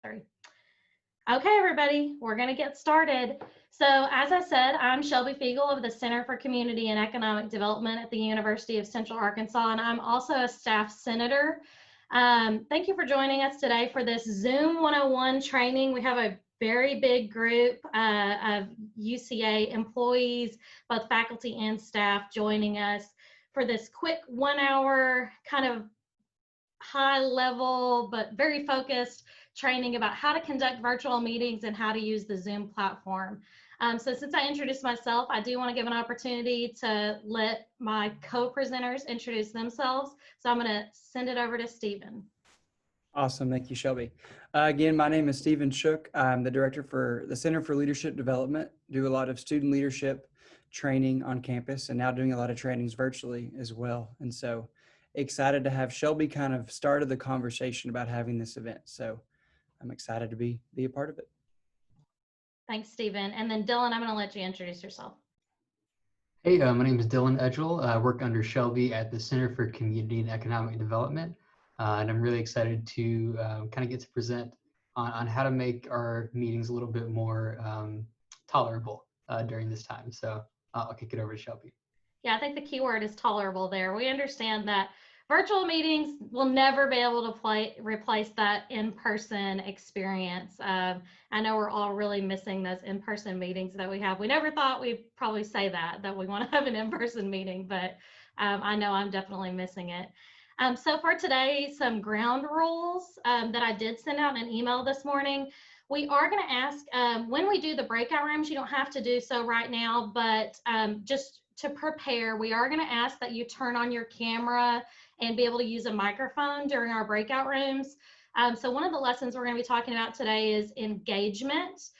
Sorry. Okay, everybody, we're going to get started. So, as I said, I'm Shelby Fiegel of the Center for Community and Economic Development at the University of Central Arkansas, and I'm also a staff senator. Thank you for joining us today for this Zoom 101 training. We have a very big group of UCA employees, both faculty and staff, joining us for this quick 1 hour kind of high level but very focused training about how to conduct virtual meetings and how to use the Zoom platform. So since I introduced myself, I do want to give an opportunity to let my co-presenters introduce themselves. So I'm going to send it over to Stephen. Awesome. Thank you, Shelby. Again, my name is Stephen Shook. I'm the director for the Center for Leadership Development, do a lot of student leadership training on campus and now doing a lot of trainings virtually as well. And so excited to have Shelby kind of started the conversation about having this event. So I'm excited to be a part of it. Thanks, Stephen. And then Dylan, I'm going to let you introduce yourself. Hey, my name is Dylan Edgell. I work under Shelby at the Center for Community and Economic Development. And I'm really excited to kind of get to present on how to make our meetings a little bit more tolerable during this time. So I'll kick it over to Shelby. Yeah, I think the key word is tolerable there. We understand that virtual meetings will never be able to replace that in-person experience. I know we're all really missing those in-person meetings that we have. We never thought we'd probably say that we want to have an in-person meeting, but I know I'm definitely missing it. So for today, some ground rules that I did send out in an email this morning. We are going to ask when we do the breakout rooms, you don't have to do so right now, but just to prepare, we are going to ask that you turn on your camera and be able to use a microphone during our breakout rooms. So one of the lessons we're going to be talking about today is engagement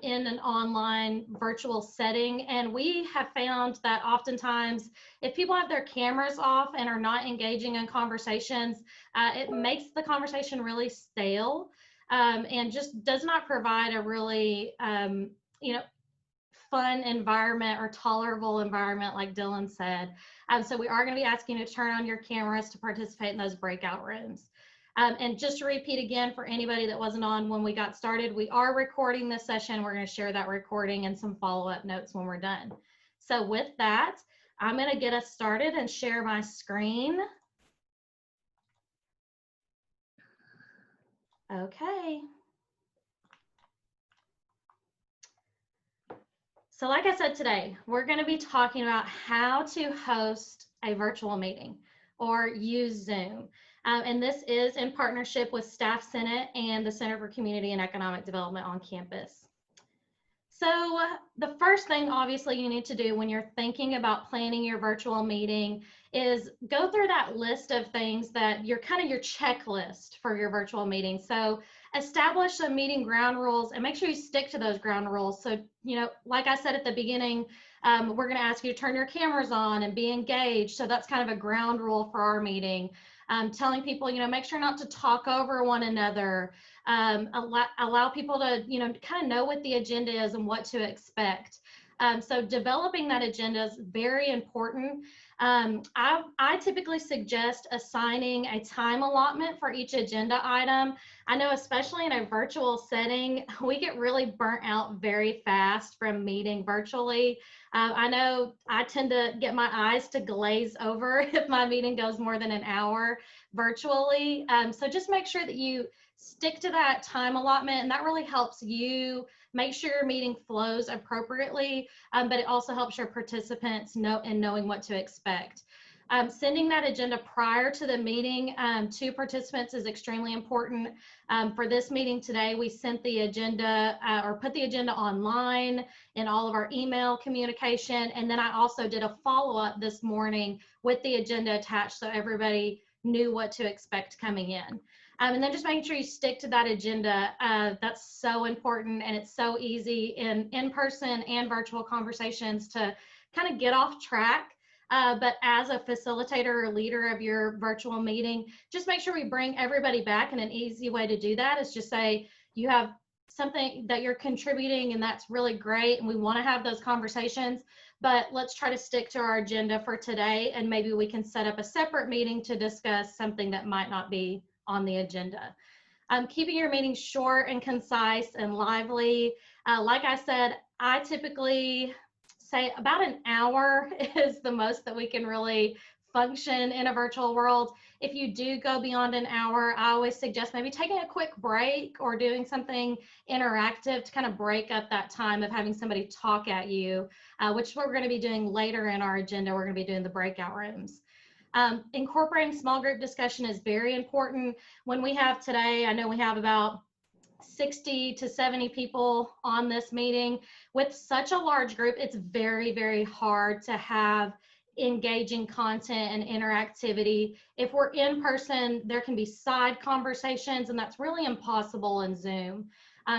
in an online virtual setting. And we have found that oftentimes if people have their cameras off and are not engaging in conversations, it makes the conversation really stale and just does not provide a really, fun environment or tolerable environment, like Dylan said. So we are going to be asking you to turn on your cameras to participate in those breakout rooms. And just to repeat again, for anybody that wasn't on when we got started, we are recording this session. We're going to share that recording and some follow-up notes when we're done. So with that, I'm going to get us started and share my screen. Okay. So like I said today, we're going to be talking about how to host a virtual meeting or use Zoom. And this is in partnership with Staff Senate and the Center for Community and Economic Development on campus. So the first thing obviously you need to do when you're thinking about planning your virtual meeting is go through that list of things that you're kind of your checklist for your virtual meeting. So establish some meeting ground rules and make sure you stick to those ground rules. So, like I said at the beginning, we're going to ask you to turn your cameras on and be engaged. So that's kind of a ground rule for our meeting. Telling people, make sure not to talk over one another. Allow people to, kind of know what the agenda is and what to expect. So developing that agenda is very important. I typically suggest assigning a time allotment for each agenda item. I know, especially in a virtual setting, we get really burnt out very fast from meeting virtually. I know I tend to get my eyes to glaze over if my meeting goes more than an hour virtually. So just make sure that you stick to that time allotment, and that really helps you make sure your meeting flows appropriately, but it also helps your participants know in knowing what to expect. Sending that agenda prior to the meeting to participants is extremely important. For this meeting today, we sent the agenda or put the agenda online in all of our email communication. And then I also did a follow-up this morning with the agenda attached so everybody knew what to expect coming in. And then just making sure you stick to that agenda. That's so important, and it's so easy in in-person and virtual conversations to kind of get off track. But as a facilitator or leader of your virtual meeting, just make sure we bring everybody back. And an easy way to do that is just say you have something that you're contributing, and that's really great, and we want to have those conversations, but let's try to stick to our agenda for today, and maybe we can set up a separate meeting to discuss something that might not be on the agenda. Keeping your meetings short and concise and lively. Like I said, I typically say about an hour is the most that we can really function in a virtual world. If you do go beyond an hour, I always suggest maybe taking a quick break or doing something interactive to kind of break up that time of having somebody talk at you, which is what we're going to be doing later in our agenda. We're going to be doing the breakout rooms. Incorporating small group discussion is very important. When we have today, I know we have about 60 to 70 people on this meeting. With such a large group, it's very, very hard to have engaging content and interactivity. If we're in person, there can be side conversations, and that's really impossible in Zoom.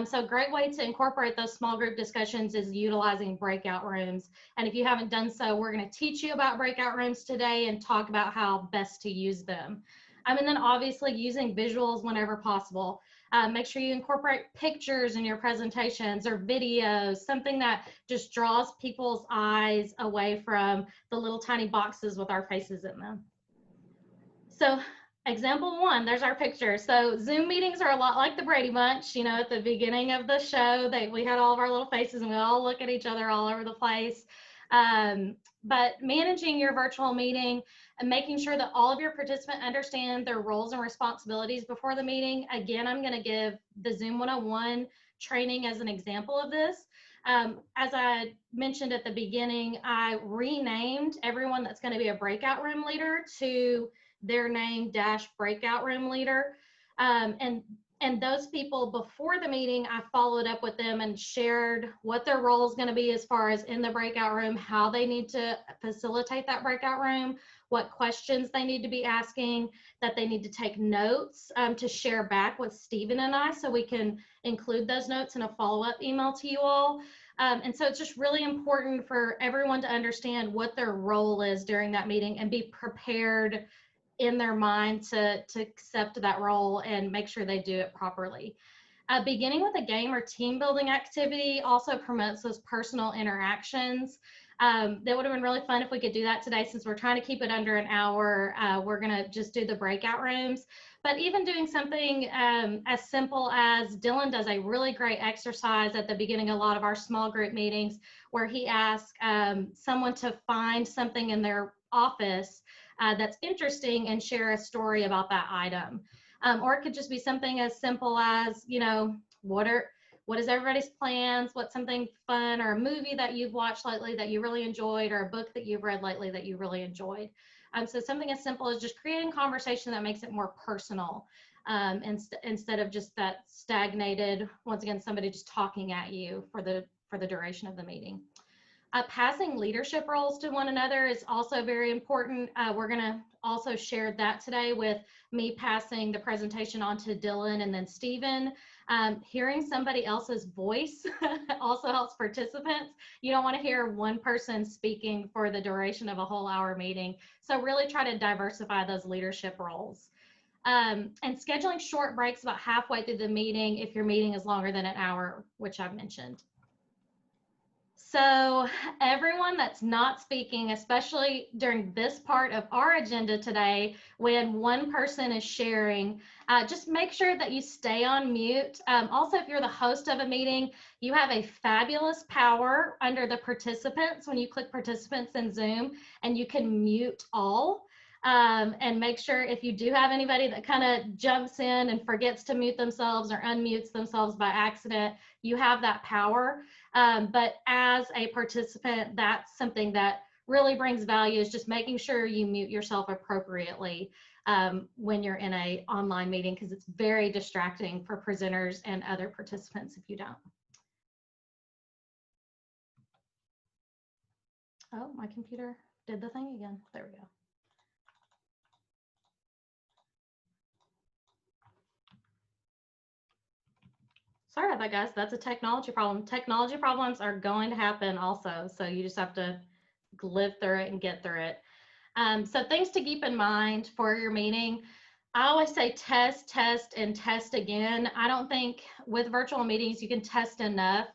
So a great way to incorporate those small group discussions is utilizing breakout rooms. And if you haven't done so, we're going to teach you about breakout rooms today and talk about how best to use them. And then obviously using visuals whenever possible. Make sure you incorporate pictures in your presentations or videos, something that just draws people's eyes away from the little tiny boxes with our faces in them. So example one, there's our picture. So Zoom meetings are a lot like the Brady Bunch. You know, at the beginning of the show, we had all of our little faces and we all look at each other all over the place. But managing your virtual meeting and making sure that all of your participants understand their roles and responsibilities before the meeting. Again, I'm going to give the Zoom 101 training as an example of this. As I mentioned at the beginning, I renamed everyone that's going to be a breakout room leader to their name -- breakout room leader. And those people before the meeting, I followed up with them and shared what their role is going to be as far as in the breakout room, how they need to facilitate that breakout room, what questions they need to be asking, that they need to take notes to share back with Stephen and I so we can include those notes in a follow-up email to you all. And so it's just really important for everyone to understand what their role is during that meeting and be prepared in their mind to accept that role and make sure they do it properly. Beginning with a game or team building activity also promotes those personal interactions. That would have been really fun if we could do that today. Since we're trying to keep it under an hour, we're gonna just do the breakout rooms. But even doing something as simple as Dylan does a really great exercise at the beginning of a lot of our small group meetings where he asks someone to find something in their office that's interesting and share a story about that item. Or it could just be something as simple as, you know, what is everybody's plans? What's something fun or a movie that you've watched lately that you really enjoyed, or a book that you've read lately that you really enjoyed? So something as simple as just creating conversation that makes it more personal instead of just that stagnated, once again, somebody just talking at you for the duration of the meeting. Passing leadership roles to one another is also very important. We're going to also share that today with me passing the presentation on to Dylan and then Stephen. Hearing somebody else's voice also helps participants. You don't want to hear one person speaking for the duration of a whole hour meeting. So really try to diversify those leadership roles. And scheduling short breaks about halfway through the meeting if your meeting is longer than an hour, which I've mentioned. So everyone that's not speaking, especially during this part of our agenda today, when one person is sharing, just make sure that you stay on mute. Also, if you're the host of a meeting, you have a fabulous power under the participants when you click participants in Zoom, and you can mute all. And make sure if you do have anybody that kind of jumps in and forgets to mute themselves or unmutes themselves by accident, you have that power. But as a participant, that's something that really brings value, is just making sure you mute yourself appropriately when you're in an online meeting, because it's very distracting for presenters and other participants if you don't. Oh, my computer did the thing again. There we go. Sorry about that, guys. That's a technology problem. Technology problems are going to happen also, so you just have to live through it and get through it. So things to keep in mind for your meeting. I always say test, test, and test again. I don't think with virtual meetings you can test enough.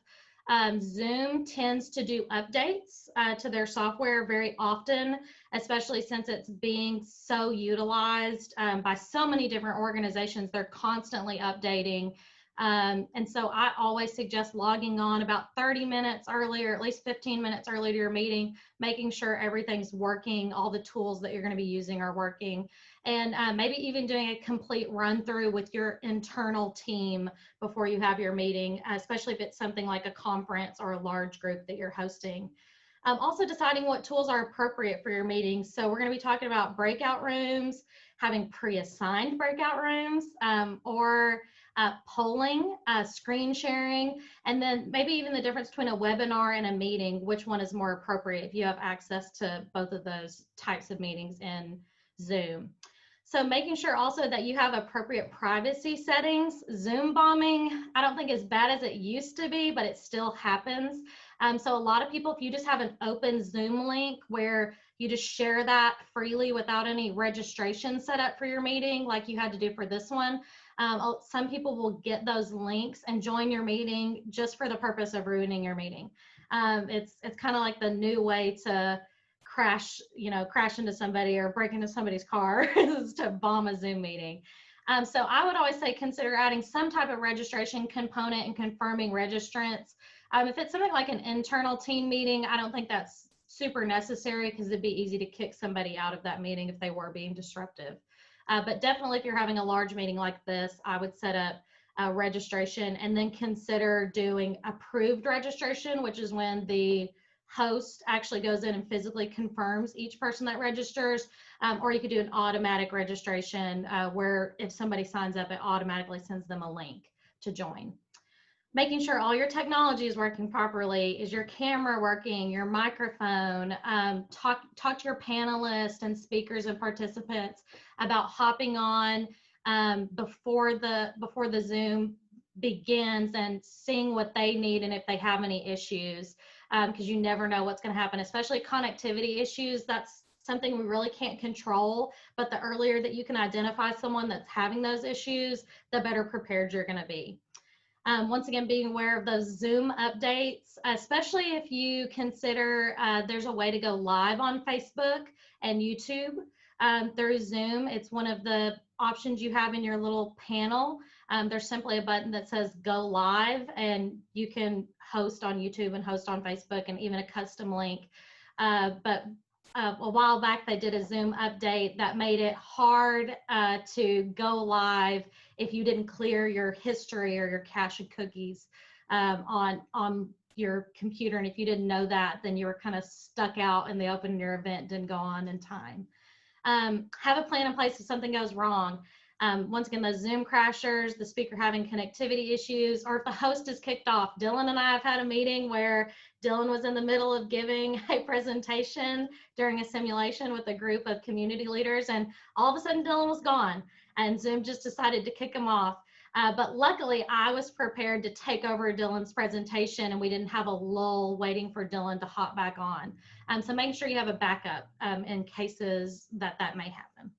Zoom tends to do updates to their software very often, especially since it's being so utilized by so many different organizations. They're constantly updating. And so I always suggest logging on about 30 minutes early, or at least 15 minutes early to your meeting, making sure everything's working, all the tools that you're going to be using are working, and maybe even doing a complete run through with your internal team before you have your meeting, especially if it's something like a conference or a large group that you're hosting. Also deciding what tools are appropriate for your meetings. So we're going to be talking about breakout rooms, having pre-assigned breakout rooms, or polling, screen sharing, and then maybe even the difference between a webinar and a meeting, which one is more appropriate if you have access to both of those types of meetings in Zoom. So making sure also that you have appropriate privacy settings. Zoom bombing, I don't think as bad as it used to be, but it still happens. So a lot of people, if you just have an open Zoom link where you just share that freely without any registration set up for your meeting, like you had to do for this one, some people will get those links and join your meeting just for the purpose of ruining your meeting. It's kind of like the new way to crash into somebody or break into somebody's car is to bomb a Zoom meeting. So I would always say consider adding some type of registration component and confirming registrants. If it's something like an internal team meeting, I don't think that's super necessary because it'd be easy to kick somebody out of that meeting if they were being disruptive. But definitely if you're having a large meeting like this, I would set up registration and then consider doing approved registration, which is when the host actually goes in and physically confirms each person that registers, or you could do an automatic registration where if somebody signs up, it automatically sends them a link to join. Making sure all your technology is working properly. Is your camera working, your microphone? Talk to your panelists and speakers and participants about hopping on before the Zoom begins and seeing what they need and if they have any issues, because you never know what's going to happen, especially connectivity issues. That's something we really can't control, but the earlier that you can identify someone that's having those issues, the better prepared you're going to be. Once again, being aware of those Zoom updates, especially if you consider there's a way to go live on Facebook and YouTube through Zoom. It's one of the options you have in your little panel. There's simply a button that says go live, and you can host on YouTube and host on Facebook and even a custom link. But a while back, they did a Zoom update that made it hard to go live if you didn't clear your history or your cache of cookies on your computer. And if you didn't know that, then you were kind of stuck out in the open, your event didn't go on in time. Have a plan in place if something goes wrong. Once again, those Zoom crashers, the speaker having connectivity issues, or if the host is kicked off. Dylan and I have had a meeting where Dylan was in the middle of giving a presentation during a simulation with a group of community leaders, and all of a sudden Dylan was gone, and Zoom just decided to kick him off. But luckily, I was prepared to take over Dylan's presentation, and we didn't have a lull waiting for Dylan to hop back on. So making sure you have a backup in cases that may happen.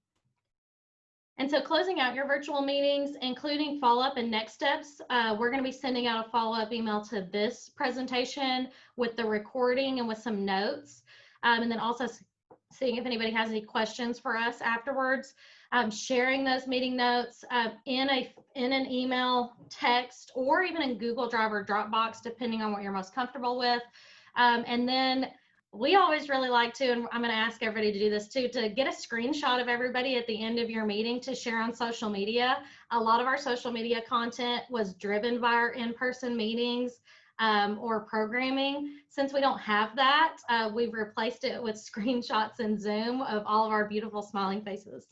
And so closing out your virtual meetings, including follow-up and next steps, we're going to be sending out a follow-up email to this presentation with the recording and with some notes, and then also seeing if anybody has any questions for us afterwards. Sharing those meeting notes in an email, text, or even in Google Drive or Dropbox, depending on what you're most comfortable with. And then we always really like to, and I'm going to ask everybody to do this too, to get a screenshot of everybody at the end of your meeting to share on social media. A lot of our social media content was driven by our in-person meetings or programming. Since we don't have that, we've replaced it with screenshots in Zoom of all of our beautiful smiling faces.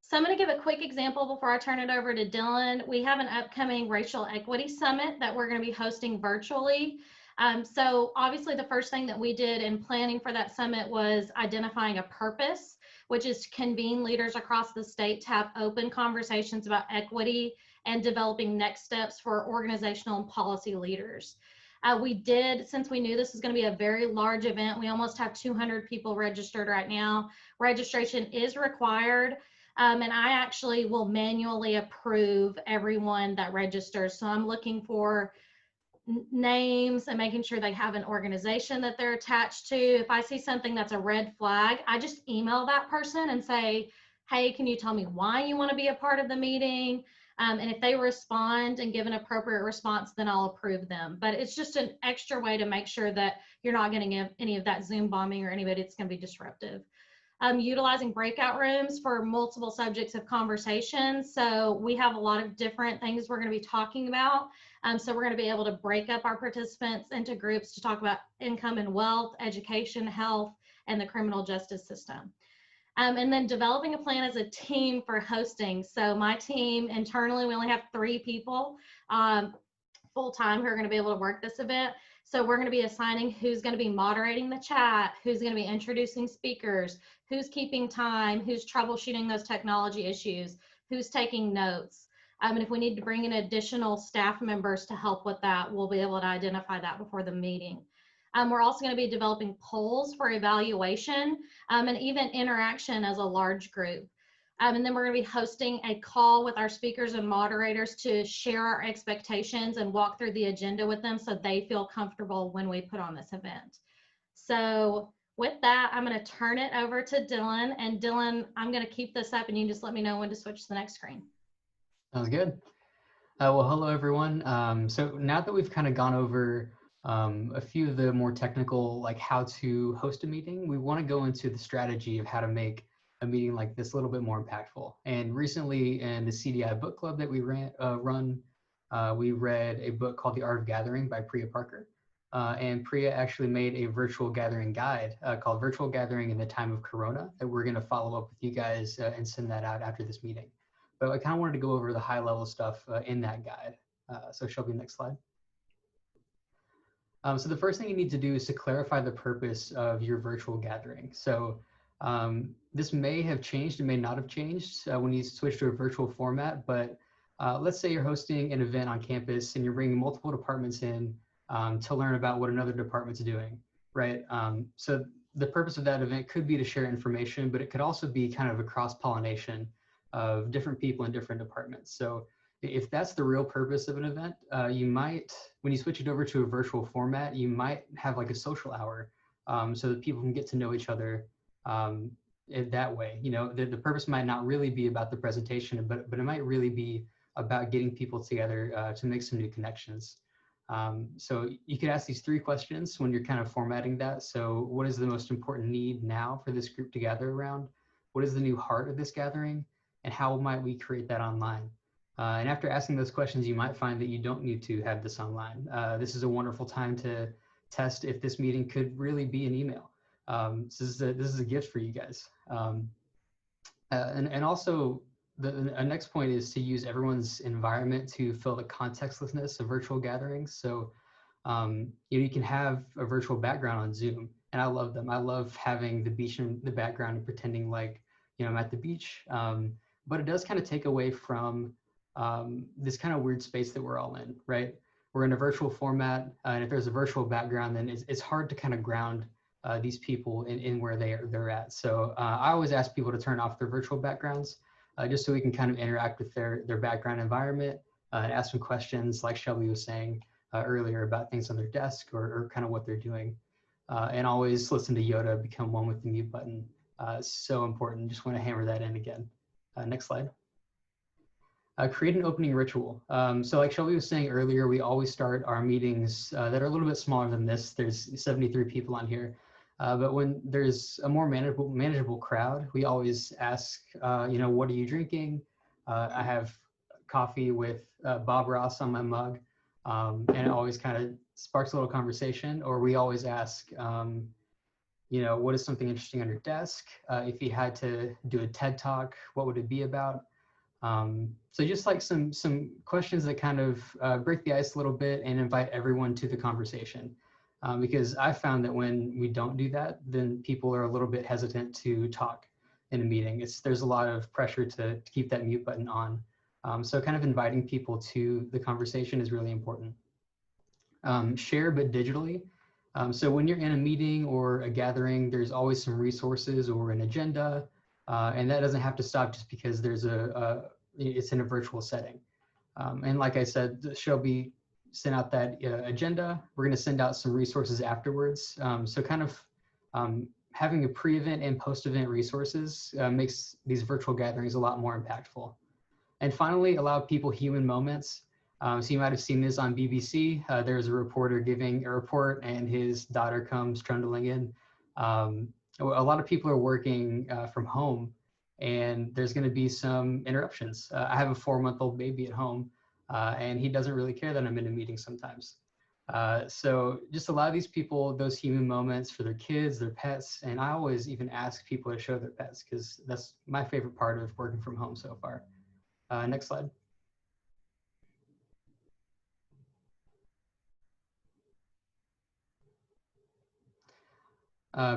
So I'm going to give a quick example before I turn it over to Dylan. We have an upcoming Racial Equity Summit that we're going to be hosting virtually. So obviously the first thing that we did in planning for that summit was identifying a purpose, which is to convene leaders across the state to have open conversations about equity and developing next steps for organizational and policy leaders. We did, since we knew this was going to be a very large event, we almost have 200 people registered right now. Registration is required. And I actually will manually approve everyone that registers. So I'm looking for names and making sure they have an organization that they're attached to. If I see something that's a red flag, I just email that person and say, hey, can you tell me why you want to be a part of the meeting? And if they respond and give an appropriate response, then I'll approve them. But it's just an extra way to make sure that you're not getting any of that Zoom bombing or anybody that's going to be disruptive. Utilizing breakout rooms for multiple subjects of conversation. So we have a lot of different things we're going to be talking about. So we're going to be able to break up our participants into groups to talk about income and wealth, education, health, and the criminal justice system. And then developing a plan as a team for hosting. So my team internally, we only have 3 people full-time who are going to be able to work this event. So we're going to be assigning who's going to be moderating the chat, who's going to be introducing speakers, who's keeping time, who's troubleshooting those technology issues, who's taking notes. And if we need to bring in additional staff members to help with that, we'll be able to identify that before the meeting. We're also going to be developing polls for evaluation and even interaction as a large group. And then we're going to be hosting a call with our speakers and moderators to share our expectations and walk through the agenda with them so they feel comfortable when we put on this event. So with that, I'm going to turn it over to Dylan. And Dylan, I'm going to keep this up and you just let me know when to switch to the next screen. Sounds good. Well, hello, everyone. So now that we've kind of gone over a few of the more technical, like how to host a meeting, we want to go into the strategy of how to make a meeting like this a little bit more impactful. And recently in the CDI book club that we run, we read a book called The Art of Gathering by Priya Parker. And Priya actually made a virtual gathering guide called Virtual Gathering in the Time of Corona that we're going to follow up with you guys and send that out after this meeting. But I kind of wanted to go over the high level stuff in that guide. So Shelby, next slide. So the first thing you need to do is to clarify the purpose of your virtual gathering. So this may have changed, it may not have changed when you switch to a virtual format, but let's say you're hosting an event on campus and you're bringing multiple departments in to learn about what another department's doing, right? So the purpose of that event could be to share information, but it could also be kind of a cross-pollination of different people in different departments. So if that's the real purpose of an event, you might, when you switch it over to a virtual format, you might have like a social hour so that people can get to know each other in that way. You know, the purpose might not really be about the presentation, but it might really be about getting people together to make some new connections. So you could ask these 3 questions when you're kind of formatting that. So what is the most important need now for this group to gather around? What is the new heart of this gathering? And how might we create that online? And after asking those questions, you might find that you don't need to have this online. This is a wonderful time to test if this meeting could really be an email. So this is a gift for you guys. And also, the next point is to use everyone's environment to fill the contextlessness of virtual gatherings. So you can have a virtual background on Zoom, and I love them. I love having the beach in the background and pretending like I'm at the beach. But it does kind of take away from this kind of weird space that we're all in, right? We're in a virtual format, and if there's a virtual background, then it's hard to kind of ground these people in where they're at. So I always ask people to turn off their virtual backgrounds just so we can kind of interact with their background environment and ask some questions, like Shelby was saying earlier, about things on their desk or kind of what they're doing. And always listen to Yoda, become one with the mute button. So important. Just want to hammer that in again. Next slide. Create an opening ritual. So like Shelby was saying earlier, we always start our meetings that are a little bit smaller than this. There's 73 people on here. But when there's a more manageable crowd, we always ask, what are you drinking? I have coffee with Bob Ross on my mug. And it always kind of sparks a little conversation. Or we always ask, what is something interesting on your desk? If you had to do a TED Talk, what would it be about? So just like some questions that kind of break the ice a little bit and invite everyone to the conversation. Because I found that when we don't do that, then people are a little bit hesitant to talk in a meeting. There's a lot of pressure to keep that mute button on. So kind of inviting people to the conversation is really important. Share, but digitally. So when you're in a meeting or a gathering, there's always some resources or an agenda, and that doesn't have to stop just because there's it's in a virtual setting. And like I said, Shelby send out that agenda. We're going to send out some resources afterwards. So kind of having a pre-event and post-event resources makes these virtual gatherings a lot more impactful. And finally, allow people human moments. So you might have seen this on BBC. There's a reporter giving a report and his daughter comes trundling in. A lot of people are working from home and there's going to be some interruptions. I have a 4-month-old baby at home and he doesn't really care that I'm in a meeting sometimes. So just allow these people those human moments for their kids, their pets, and I always even ask people to show their pets because that's my favorite part of working from home so far. Next slide.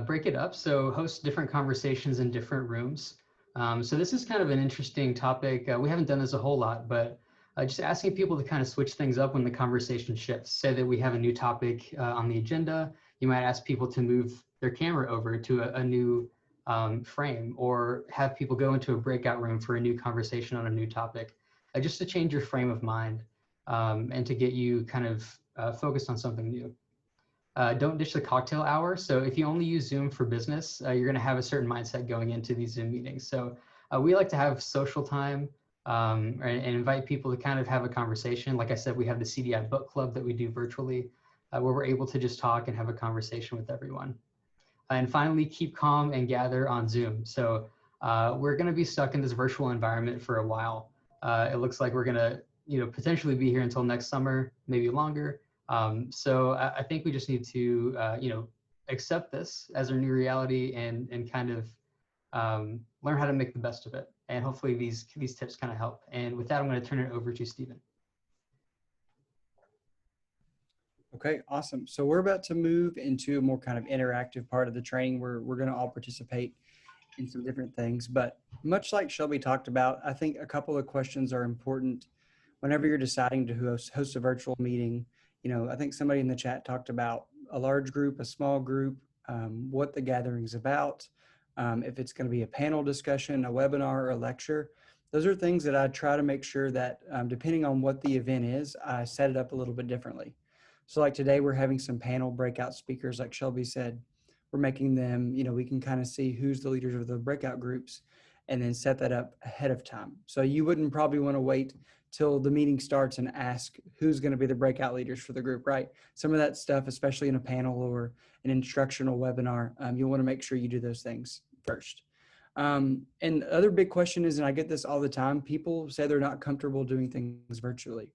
Break it up, so host different conversations in different rooms. So this is kind of an interesting topic. We haven't done this a whole lot, but just asking people to kind of switch things up when the conversation shifts. Say that we have a new topic on the agenda, you might ask people to move their camera over to a new frame, or have people go into a breakout room for a new conversation on a new topic, just to change your frame of mind and to get you kind of focused on something new. Don't ditch the cocktail hour. So if you only use Zoom for business, you're going to have a certain mindset going into these Zoom meetings. So we like to have social time and invite people to kind of have a conversation. Like I said, we have the CDI book club that we do virtually, where we're able to just talk and have a conversation with everyone. And finally, keep calm and gather on Zoom. So we're going to be stuck in this virtual environment for a while. It looks like we're going to, potentially be here until next summer, maybe longer. So I think we just need to, accept this as our new reality and kind of learn how to make the best of it. And hopefully these tips kind of help. And with that, I'm going to turn it over to Stephen. Okay, awesome. So we're about to move into a more kind of interactive part of the training where we're going to all participate in some different things. But much like Shelby talked about, I think a couple of questions are important whenever you're deciding to host a virtual meeting. I think somebody in the chat talked about a large group, a small group, what the gathering's about, if it's going to be a panel discussion, a webinar, or a lecture. Those are things that I try to make sure that depending on what the event is, I set it up a little bit differently. So like today, we're having some panel breakout speakers, like Shelby said. We're making them, we can kind of see who's the leaders of the breakout groups and then set that up ahead of time. So you wouldn't probably want to wait till the meeting starts and ask who's going to be the breakout leaders for the group, right? Some of that stuff, especially in a panel or an instructional webinar, you'll want to make sure you do those things first. And the other big question is, and I get this all the time, people say they're not comfortable doing things virtually.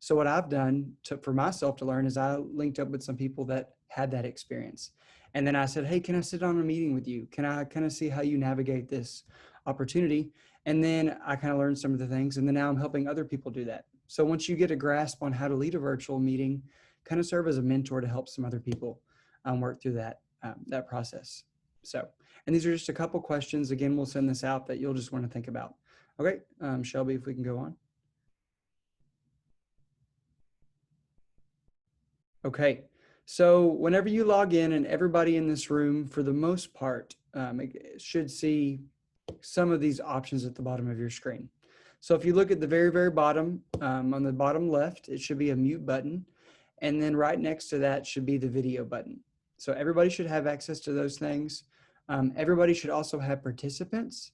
So what I've done for myself to learn is I linked up with some people that had that experience. And then I said, hey, can I sit on a meeting with you? Can I kind of see how you navigate this opportunity? And then I kind of learned some of the things, and then now I'm helping other people do that. So once you get a grasp on how to lead a virtual meeting, kind of serve as a mentor to help some other people work through that process. So, and these are just a couple questions. Again, we'll send this out that you'll just want to think about. Okay, Shelby, if we can go on. Okay, so whenever you log in, and everybody in this room, for the most part, should see some of these options at the bottom of your screen. So if you look at the very, very bottom, on the bottom left, it should be a mute button. And then right next to that should be the video button. So everybody should have access to those things. Everybody should also have participants,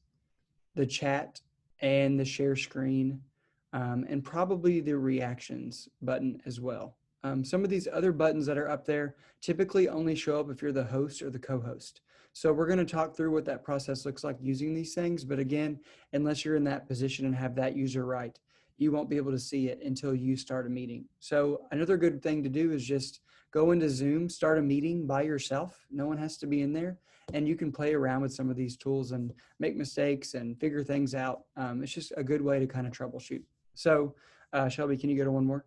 the chat, and the share screen, and probably the reactions button as well. Some of these other buttons that are up there typically only show up if you're the host or the co-host. So we're going to talk through what that process looks like using these things. But again, unless you're in that position and have that user right, you won't be able to see it until you start a meeting. So another good thing to do is just go into Zoom, start a meeting by yourself. No one has to be in there. And you can play around with some of these tools and make mistakes and figure things out. It's just a good way to kind of troubleshoot. So Shelby, can you go to one more?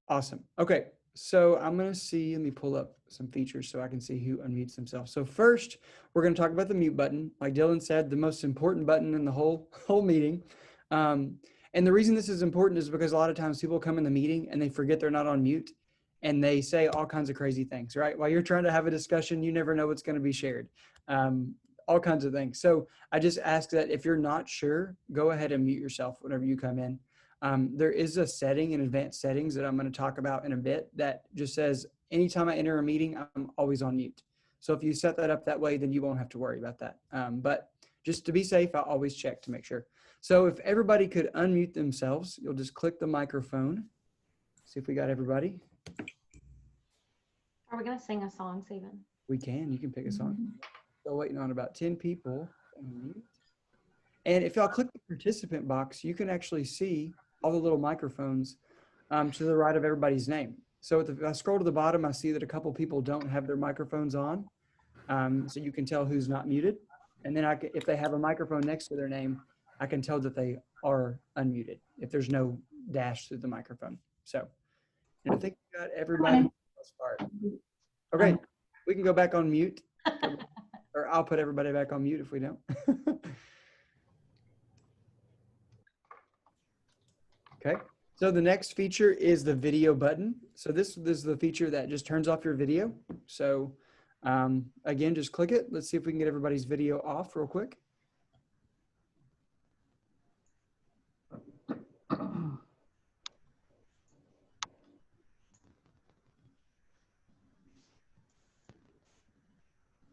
Awesome. Okay. So I'm going to see, let me pull up some features so I can see who unmutes themselves. So first, we're going to talk about the mute button. Like Dylan said, the most important button in the whole meeting. And the reason this is important is because a lot of times people come in the meeting and they forget they're not on mute and they say all kinds of crazy things, right? While you're trying to have a discussion, you never know what's going to be shared. All kinds of things. So I just ask that if you're not sure, go ahead and mute yourself whenever you come in. There is a setting in advanced settings that I'm going to talk about in a bit that just says anytime I enter a meeting, I'm always on mute. So if you set that up that way, then you won't have to worry about that. But just to be safe, I always check to make sure. So if everybody could unmute themselves, you'll just click the microphone. See if we got everybody. Are we going to sing a song, Stephen? We can. You can pick a song. Still waiting on about 10 people. And if y'all click the participant box, you can actually see all the little microphones to the right of everybody's name. So if I scroll to the bottom, I see that a couple people don't have their microphones on. So you can tell who's not muted. And then if they have a microphone next to their name, I can tell that they are unmuted if there's no dash through the microphone. So and I think we got everybody. Okay, we can go back on mute. Or I'll put everybody back on mute if we don't. Okay, so the next feature is the video button. So this is the feature that just turns off your video. So again, just click it. Let's see if we can get everybody's video off real quick.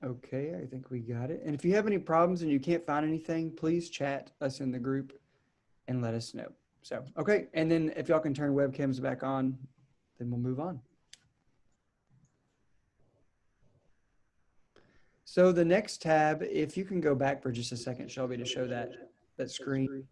Okay, I think we got it. And if you have any problems and you can't find anything, please chat us in the group and let us know. So, okay. And then if y'all can turn webcams back on, then we'll move on. So the next tab, if you can go back for just a second, Shelby, to show that screen.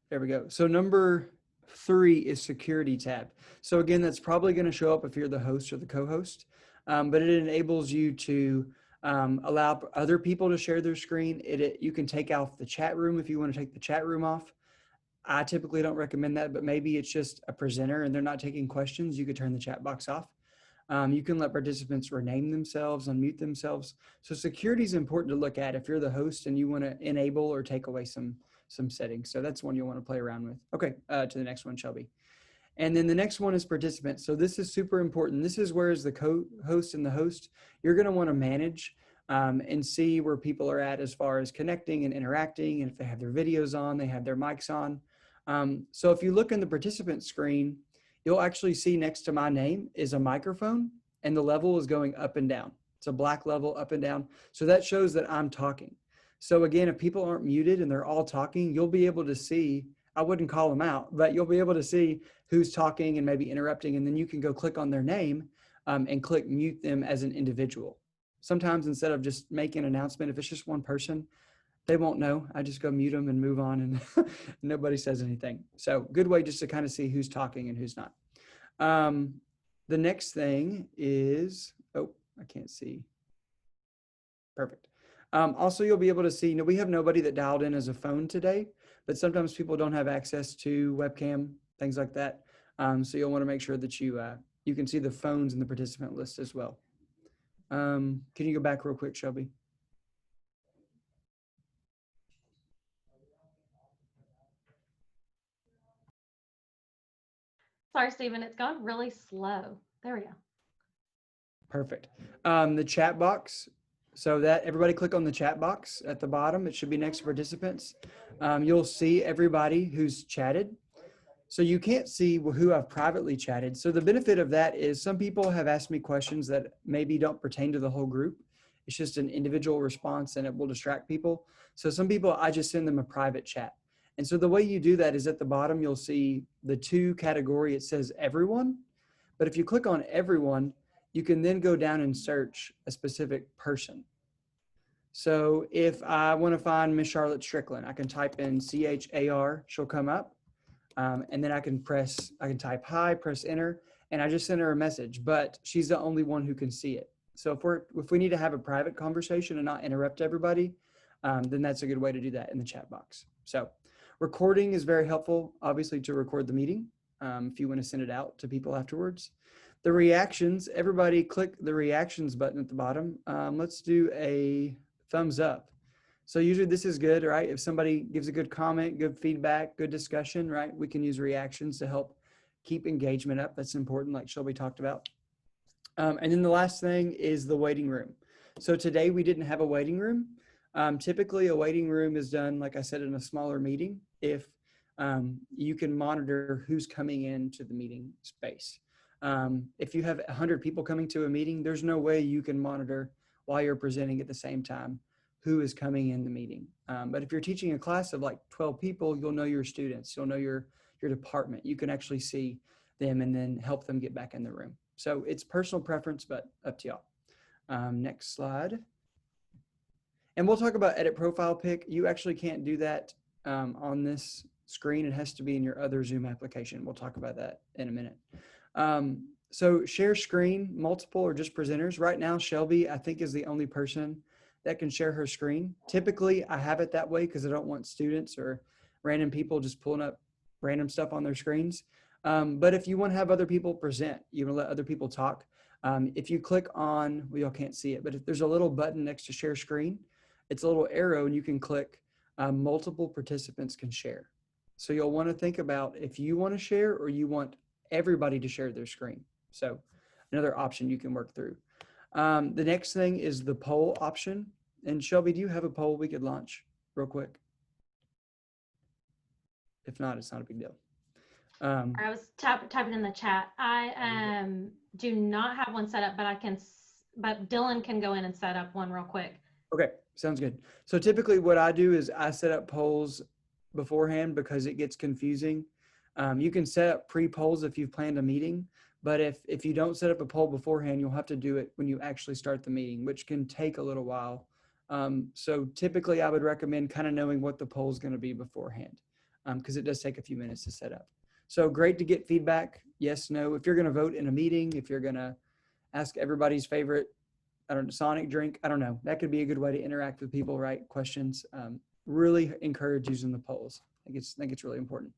There we go. So number 3 is security tab. So again, that's probably going to show up if you're the host or the co-host, but it enables you to allow other people to share their screen. You can take off the chat room if you want to take the chat room off. I typically don't recommend that, but maybe it's just a presenter and they're not taking questions. You could turn the chat box off. You can let participants rename themselves, unmute themselves. So security is important to look at if you're the host and you want to enable or take away some settings. So that's one you'll want to play around with. Okay, to the next one, Shelby. And then the next one is participants. So this is super important. This is where as the co-host and the host, you're going to want to manage and see where people are at as far as connecting and interacting. And if they have their videos on, they have their mics on. So if you look in the participant screen, you'll actually see next to my name is a microphone and the level is going up and down. It's a black level up and down. So that shows that I'm talking. So again, if people aren't muted and they're all talking, you'll be able to see, I wouldn't call them out, but you'll be able to see who's talking and maybe interrupting. And then you can go click on their name and click mute them as an individual. Sometimes instead of just making an announcement, if it's just one person, they won't know. I just go mute them and move on and nobody says anything. So good way just to kind of see who's talking and who's not. The next thing is, oh, I can't see. Perfect. Also, you'll be able to see, we have nobody that dialed in as a phone today, but sometimes people don't have access to webcam, things like that. So you'll want to make sure that you can see the phones in the participant list as well. Can you go back real quick, Shelby? Sorry, Stephen, it's gone really slow. There we go. Perfect. The chat box. So that everybody click on the chat box at the bottom. It should be next to participants. You'll see everybody who's chatted. So you can't see who I've privately chatted. So the benefit of that is some people have asked me questions that maybe don't pertain to the whole group. It's just an individual response and it will distract people. So some people, I just send them a private chat. And so the way you do that is at the bottom, you'll see the 2 category. It says everyone. But if you click on everyone, you can then go down and search a specific person. So if I want to find Miss Charlotte Strickland, I can type in CHAR, she'll come up. And then I can type hi, press enter, and I just send her a message, but she's the only one who can see it. So if we need to have a private conversation and not interrupt everybody, then that's a good way to do that in the chat box. So recording is very helpful, obviously, to record the meeting if you want to send it out to people afterwards. The reactions, everybody click the reactions button at the bottom. Let's do a thumbs up. So usually this is good, right? If somebody gives a good comment, good feedback, good discussion, right? We can use reactions to help keep engagement up. That's important, like Shelby talked about. And then the last thing is the waiting room. So today we didn't have a waiting room. Typically a waiting room is done, like I said, in a smaller meeting if you can monitor who's coming into the meeting space. If you have 100 people coming to a meeting, there's no way you can monitor while you're presenting at the same time who is coming in the meeting. But if you're teaching a class of like 12 people, you'll know your students, you'll know your department. You can actually see them and then help them get back in the room. So it's personal preference, but up to y'all. Next slide. And we'll talk about edit profile pic. You actually can't do that on this screen. It has to be in your other Zoom application. We'll talk about that in a minute. So share screen, multiple or just presenters. Right now, Shelby, I think, is the only person that can share her screen. Typically, I have it that way because I don't want students or random people just pulling up random stuff on their screens. But if you want to have other people present, you want to let other people talk. If you click on, well, y'all can't see it, but if there's a little button next to share screen, it's a little arrow and you can click multiple participants can share. So you'll want to think about if you want to share or you want everybody to share their screen. So another option you can work through. The next thing is the poll option. And Shelby, do you have a poll we could launch real quick? If not, it's not a big deal. I was typing in the chat. I do not have one set up, but Dylan can go in and set up one real quick. Okay, sounds good. So typically what I do is I set up polls beforehand because it gets confusing. You can set up pre-polls if you've planned a meeting, but if you don't set up a poll beforehand, you'll have to do it when you actually start the meeting, which can take a little while. So typically I would recommend kind of knowing what the poll is going to be beforehand because it does take a few minutes to set up. So great to get feedback. Yes, no. If you're going to vote in a meeting, if you're going to ask everybody's favorite, I don't know, Sonic drink, I don't know. That could be a good way to interact with people, right? Questions. Really encourage using the polls. I think it's really important.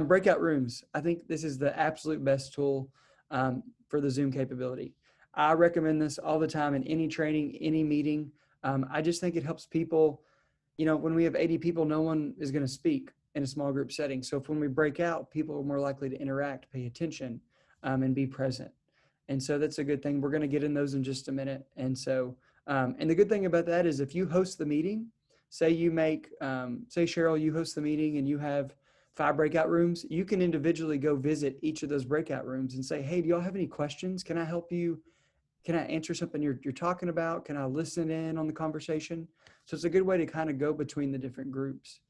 Breakout rooms. I think this is the absolute best tool for the Zoom capability. I recommend this all the time in any training, any meeting. I just think it helps people, you know, when we have 80 people, no one is going to speak in a small group setting. So if when we break out, people are more likely to interact, pay attention, and be present. And so that's a good thing. We're going to get in those in just a minute. And so, and the good thing about that is if you host the meeting, say you make, say Cheryl, you host the meeting and you have 5 breakout rooms, you can individually go visit each of those breakout rooms and say, hey, do y'all have any questions? Can I help you? Can I answer something you're talking about? Can I listen in on the conversation? So it's a good way to kind of go between the different groups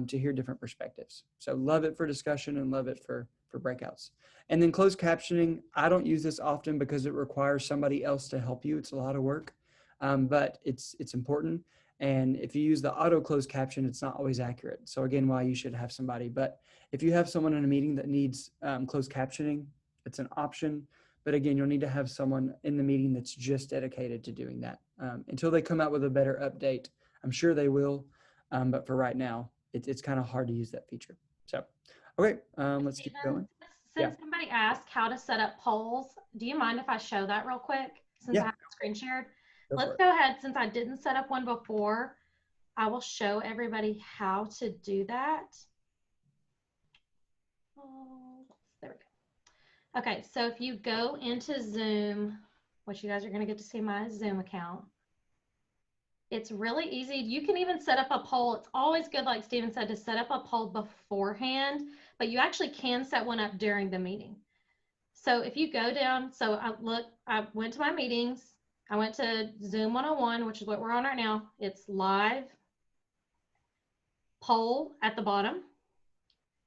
to hear different perspectives. So love it for discussion and love it for breakouts. And then closed captioning, I don't use this often because it requires somebody else to help you. It's a lot of work, but it's important. And if you use the auto closed caption, it's not always accurate. So again, why you should have somebody. But if you have someone in a meeting that needs closed captioning, it's an option. But again, you'll need to have someone in the meeting that's just dedicated to doing that until they come out with a better update. I'm sure they will, but for right now, it's kind of hard to use that feature. So, okay, let's keep going. Since somebody asked how to set up polls, do you mind if I show that real quick since I have the screen shared? Let's go ahead. Since I didn't set up one before, I will show everybody how to do that. Oh, there we go. Okay, so if you go into Zoom, which you guys are going to get to see my Zoom account, it's really easy. You can even set up a poll. It's always good, like Steven said, to set up a poll beforehand, but you actually can set one up during the meeting. So if you go down, so I went to my meetings. I went to Zoom 101, which is what we're on right now. It's live poll at the bottom.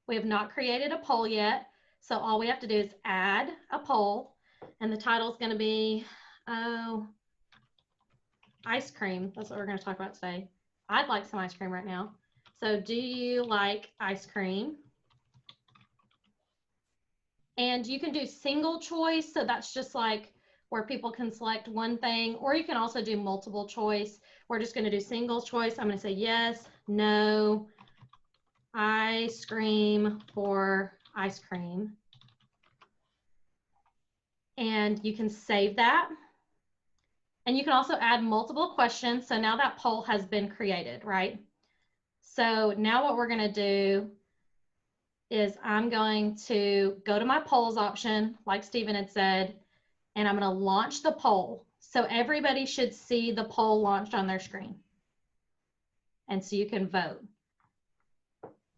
We have not created a poll yet. So all we have to do is add a poll, and the title is going to be, ice cream. That's what we're going to talk about today. I'd like some ice cream right now. So do you like ice cream? And you can do single choice. So that's just like where people can select one thing, or you can also do multiple choice. We're just going to do single choice. I'm going to say yes, no, ice cream for ice cream. And you can save that. And you can also add multiple questions. So now that poll has been created, right? So now what we're going to do is I'm going to go to my polls option, like Steven had said, and I'm going to launch the poll. So everybody should see the poll launched on their screen. And so you can vote.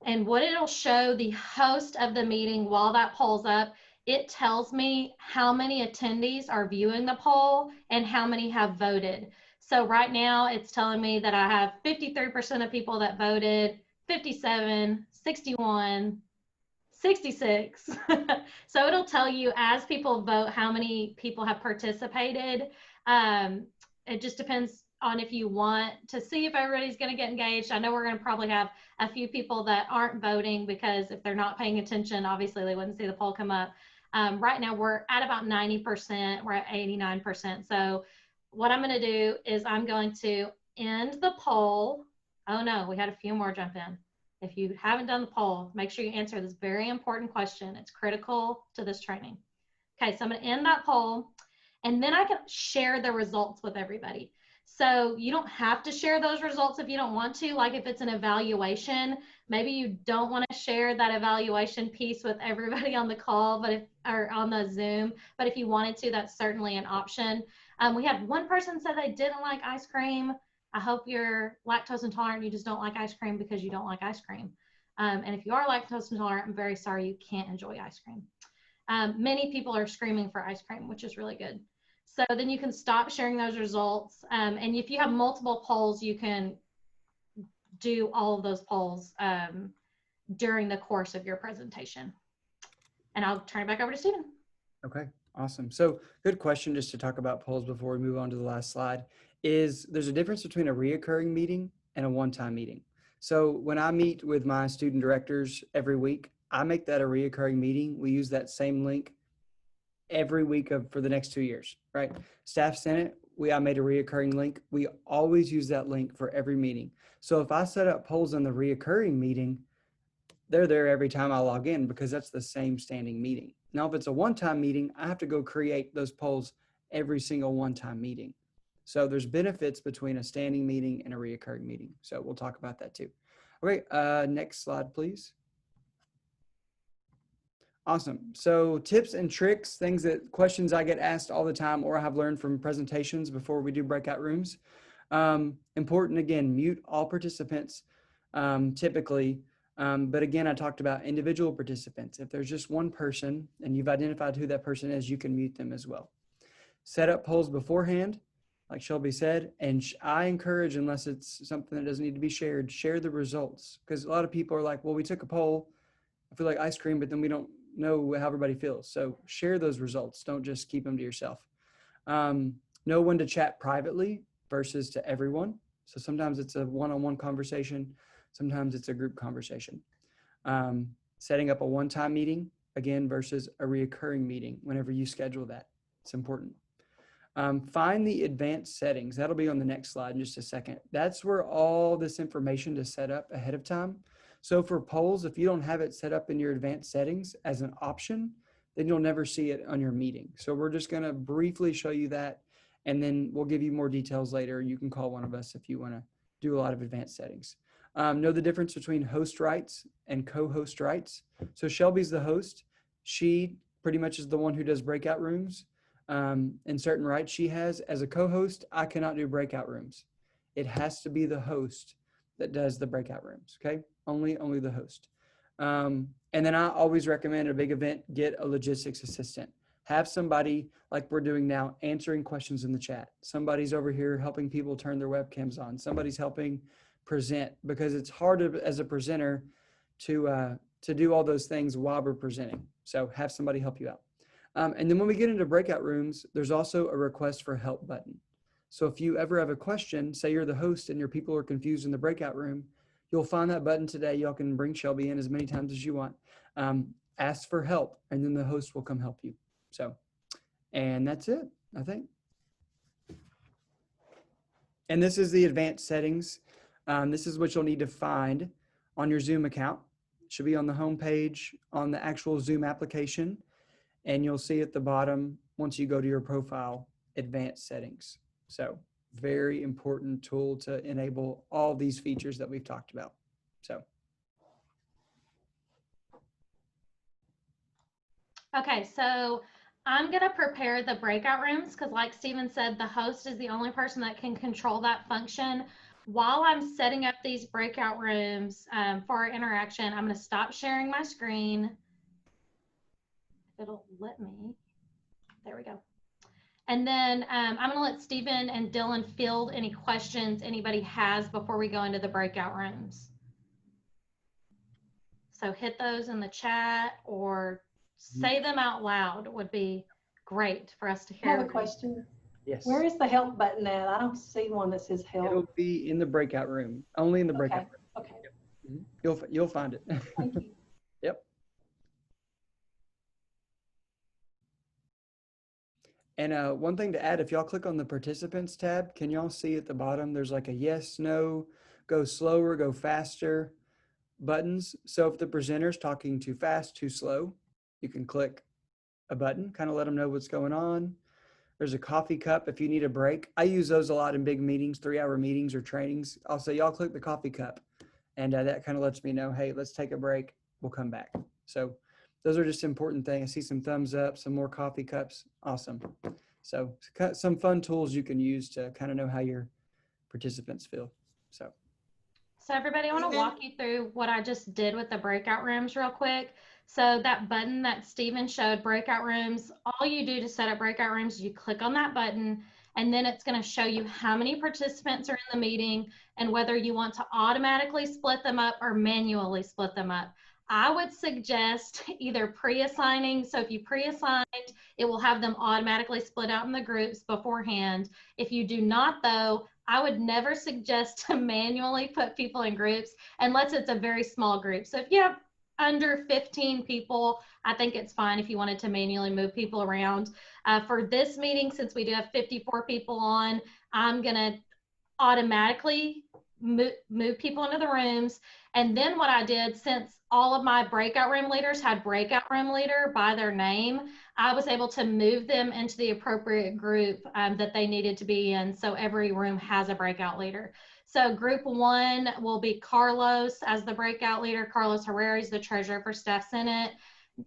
And what it'll show the host of the meeting while that poll's up, it tells me how many attendees are viewing the poll and how many have voted. So right now it's telling me that I have 53% of people that voted, 57, 61, 66. So it'll tell you as people vote how many people have participated. It just depends on if you want to see if everybody's going to get engaged. I know we're going to probably have a few people that aren't voting because if they're not paying attention, obviously they wouldn't see the poll come up. Right now we're at about 90%, we're at 89%. So what I'm going to do is I'm going to end the poll. Oh no, we had a few more jump in. If you haven't done the poll, make sure you answer this very important question. It's critical to this training. Okay, so I'm going to end that poll, and then I can share the results with everybody. So you don't have to share those results if you don't want to. Like if it's an evaluation, maybe you don't want to share that evaluation piece with everybody on the call, but or on the Zoom. But if you wanted to, that's certainly an option. We had one person said they didn't like ice cream. I hope you're lactose intolerant. You just don't like ice cream because you don't like ice cream. And if you are lactose intolerant, I'm very sorry you can't enjoy ice cream. Many people are screaming for ice cream, which is really good. So then you can stop sharing those results. And if you have multiple polls, you can do all of those polls during the course of your presentation. And I'll turn it back over to Stephen. Okay, awesome. So good question just to talk about polls before we move on to the last slide is there's a difference between a reoccurring meeting and a one-time meeting. So when I meet with my student directors every week, I make that a reoccurring meeting. We use that same link every week for the next 2 years, right? Staff Senate, I made a reoccurring link. We always use that link for every meeting. So if I set up polls on the reoccurring meeting, they're there every time I log in because that's the same standing meeting. Now, if it's a one-time meeting, I have to go create those polls every single one-time meeting. So there's benefits between a standing meeting and a reoccurring meeting. So we'll talk about that too. Okay, next slide, please. Awesome. So tips and tricks, questions I get asked all the time or I have learned from presentations before we do breakout rooms. Important, again, mute all participants typically. But again, I talked about individual participants. If there's just one person and you've identified who that person is, you can mute them as well. Set up polls beforehand, like Shelby said, and I encourage, unless it's something that doesn't need to be shared, share the results. Because a lot of people are like, well, we took a poll, I feel like ice cream, but then we don't know how everybody feels. So share those results. Don't just keep them to yourself. Know when to chat privately versus to everyone. So sometimes it's a one-on-one conversation. Sometimes it's a group conversation. Setting up a one-time meeting, again, versus a reoccurring meeting whenever you schedule that. It's important. Find the advanced settings. That'll be on the next slide in just a second. That's where all this information is set up ahead of time. So for polls, if you don't have it set up in your advanced settings as an option, then you'll never see it on your meeting. So we're just going to briefly show you that, and then we'll give you more details later. You can call one of us if you want to do a lot of advanced settings. Know the difference between host rights and co-host rights. So Shelby's the host. She pretty much is the one who does breakout rooms and certain rights she has. As a co-host, I cannot do breakout rooms. It has to be the host that does the breakout rooms, okay? Only the host. And then I always recommend a big event, get a logistics assistant. Have somebody like we're doing now answering questions in the chat. Somebody's over here helping people turn their webcams on. Somebody's helping present, because it's hard as a presenter to do all those things while we're presenting. So have somebody help you out. And then when we get into breakout rooms, there's also a request for help button. So if you ever have a question, say you're the host and your people are confused in the breakout room, you'll find that button today. Y'all can bring Shelby in as many times as you want. Ask for help, and then the host will come help you. So, and that's it, I think. And this is the advanced settings. This is what you'll need to find on your Zoom account. It should be on the home page on the actual Zoom application. And you'll see at the bottom, once you go to your profile, advanced settings. So very important tool to enable all these features that we've talked about. So. Okay, so I'm going to prepare the breakout rooms because, like Stephen said, the host is the only person that can control that function. While I'm setting up these breakout rooms for our interaction, I'm going to stop sharing my screen. If it'll let me. There we go. And then I'm going to let Stephen and Dylan field any questions anybody has before we go into the breakout rooms. So hit those in the chat or say them out loud would be great for us to hear. I have a question. Yes. Where is the help button at? I don't see one that says help. It'll be in the breakout room, only in the breakout room. Okay. Yep. You'll find it. Thank you. Yep. And one thing to add, if y'all click on the participants tab, can y'all see at the bottom, there's like a yes, no, go slower, go faster buttons. So if the presenter's talking too fast, too slow, you can click a button, kind of let them know what's going on. There's a coffee cup if you need a break. I use those a lot in big meetings, 3-hour meetings or trainings. I'll say, y'all click the coffee cup. And that kind of lets me know, hey, let's take a break. We'll come back. So those are just important things. I see some thumbs up, some more coffee cups. Awesome. So some fun tools you can use to kind of know how your participants feel. So everybody, I want to walk you through what I just did with the breakout rooms real quick. So that button that Stephen showed, breakout rooms, all you do to set up breakout rooms, you click on that button, and then it's going to show you how many participants are in the meeting and whether you want to automatically split them up or manually split them up. I would suggest either pre-assigning. So if you pre-assigned, it will have them automatically split out in the groups beforehand. If you do not, though, I would never suggest to manually put people in groups unless it's a very small group. So if you have under 15 people, I think it's fine if you wanted to manually move people around. For this meeting, since we do have 54 people on, I'm going to automatically move people into the rooms. And then what I did, since all of my breakout room leaders had breakout room leader by their name, I was able to move them into the appropriate group that they needed to be in. So every room has a breakout leader. So group 1 will be Carlos as the breakout leader. Carlos Herrera is the treasurer for Staff Senate.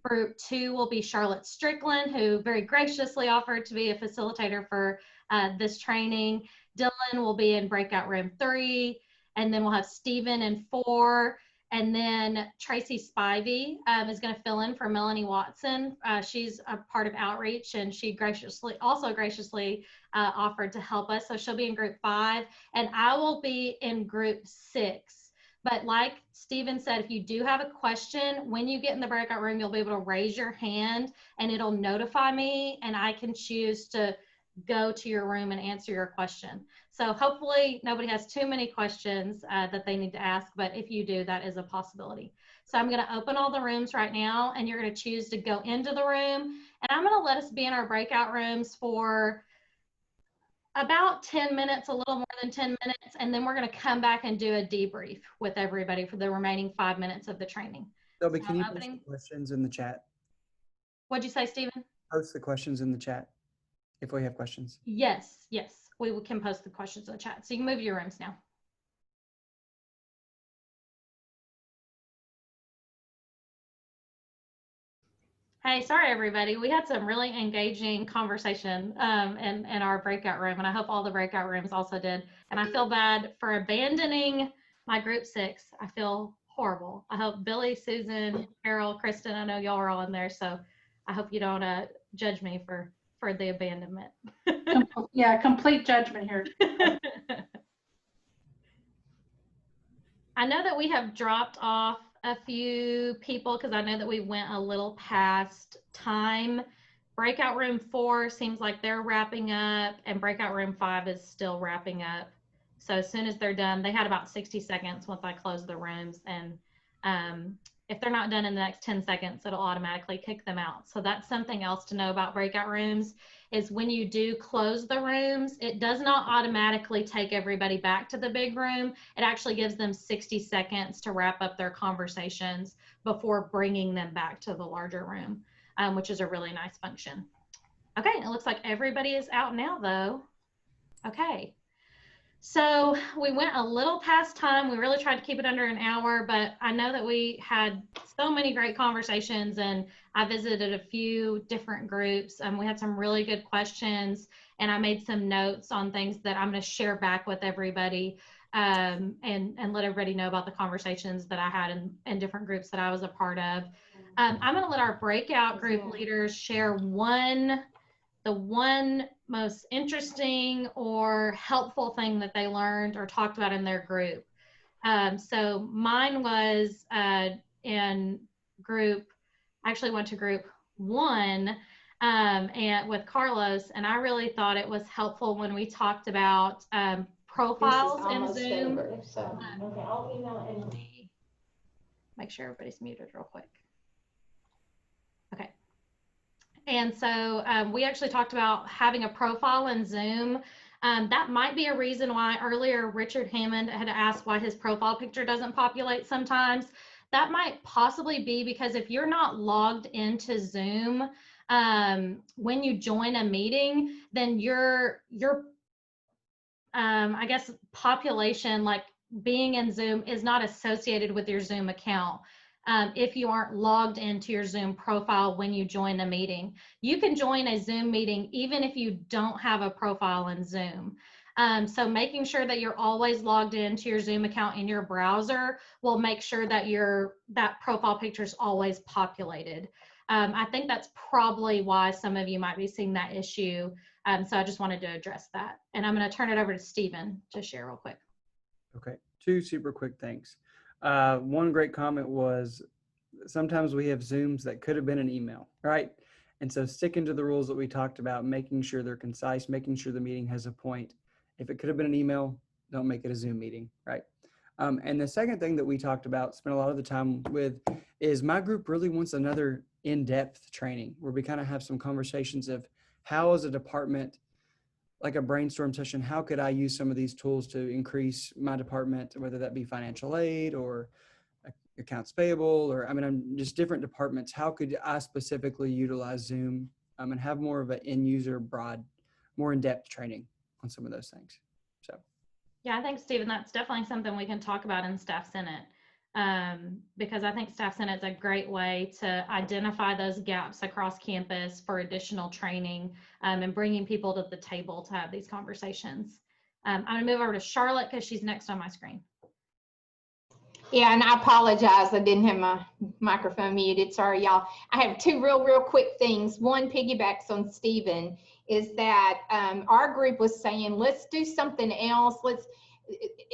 Group 2 will be Charlotte Strickland, who very graciously offered to be a facilitator for this training. Dylan will be in breakout room 3, and then we'll have Stephen in 4. And then Tracy Spivey is going to fill in for Melanie Watson. She's a part of outreach, and she also graciously offered to help us. So she'll be in group 5, and I will be in group 6. But like Stephen said, if you do have a question, when you get in the breakout room, you'll be able to raise your hand and it'll notify me, and I can choose to go to your room and answer your question. So hopefully nobody has too many questions that they need to ask, but if you do, that is a possibility. So I'm going to open all the rooms right now, and you're going to choose to go into the room, and I'm going to let us be in our breakout rooms for about 10 minutes, a little more than 10 minutes, and then we're going to come back and do a debrief with everybody for the remaining 5 minutes of the training. Shelby, can you post the questions in the chat? What'd you say, Stephen? Post the questions in the chat if we have questions. Yes, we can post the questions in the chat. So you can move your rooms now. Hey, sorry everybody. We had some really engaging conversation in our breakout room, and I hope all the breakout rooms also did. And I feel bad for abandoning my group 6. I feel horrible. I hope Billy, Susan, Carol, Kristen, I know y'all are all in there, so I hope you don't judge me for the abandonment. Yeah, complete judgment here. I know that we have dropped off a few people because I know that we went a little past time. Breakout room 4 seems like they're wrapping up, and breakout room 5 is still wrapping up. So as soon as they're done, they had about 60 seconds once I closed the rooms, and if they're not done in the next 10 seconds, it'll automatically kick them out. So that's something else to know about breakout rooms, is when you do close the rooms, it does not automatically take everybody back to the big room. It actually gives them 60 seconds to wrap up their conversations before bringing them back to the larger room, which is a really nice function. Okay, it looks like everybody is out now though. Okay. So we went a little past time. We really tried to keep it under an hour, but I know that we had so many great conversations, and I visited a few different groups. We had some really good questions, and I made some notes on things that I'm going to share back with everybody, and let everybody know about the conversations that I had in different groups that I was a part of. I'm going to let our breakout group leaders share the one most interesting or helpful thing that they learned or talked about in their group. So mine was in group, I actually went to group 1 and with Carlos, and I really thought it was helpful when we talked about profiles in Zoom. Over, so. Okay, I'll email it and make sure everybody's muted real quick. Okay. And so we actually talked about having a profile in Zoom. That might be a reason why earlier Richard Hammond had asked why his profile picture doesn't populate sometimes. That might possibly be because if you're not logged into Zoom when you join a meeting, then your I guess population, like being in Zoom, is not associated with your Zoom account. If you aren't logged into your Zoom profile when you join a meeting. You can join a Zoom meeting even if you don't have a profile in Zoom. So making sure that you're always logged into your Zoom account in your browser will make sure that that profile picture is always populated. I think that's probably why some of you might be seeing that issue. So I just wanted to address that. And I'm going to turn it over to Stephen to share real quick. Okay, 2 super quick things. One great comment was sometimes we have Zooms that could have been an email, right? And so sticking to the rules that we talked about, making sure they're concise, making sure the meeting has a point. If it could have been an email, don't make it a Zoom meeting, right? And the second thing that we talked about, spent a lot of the time with, is my group really wants another in-depth training where we kind of have some conversations of how as a department, like a brainstorm session, how could I use some of these tools to increase my department, whether that be financial aid or accounts payable, or I'm just different departments. How could I specifically utilize Zoom and have more of an end user broad, more in-depth training on some of those things? So. Yeah, I think, Stephen, that's definitely something we can talk about in Staff Senate, because I think Staff Senate is a great way to identify those gaps across campus for additional training and bringing people to the table to have these conversations. I'm going to move over to Charlotte because she's next on my screen. Yeah, and I apologize. I didn't have my microphone muted. Sorry, y'all. I have 2 real quick things. One piggybacks on Stephen, is that our group was saying, let's do something else.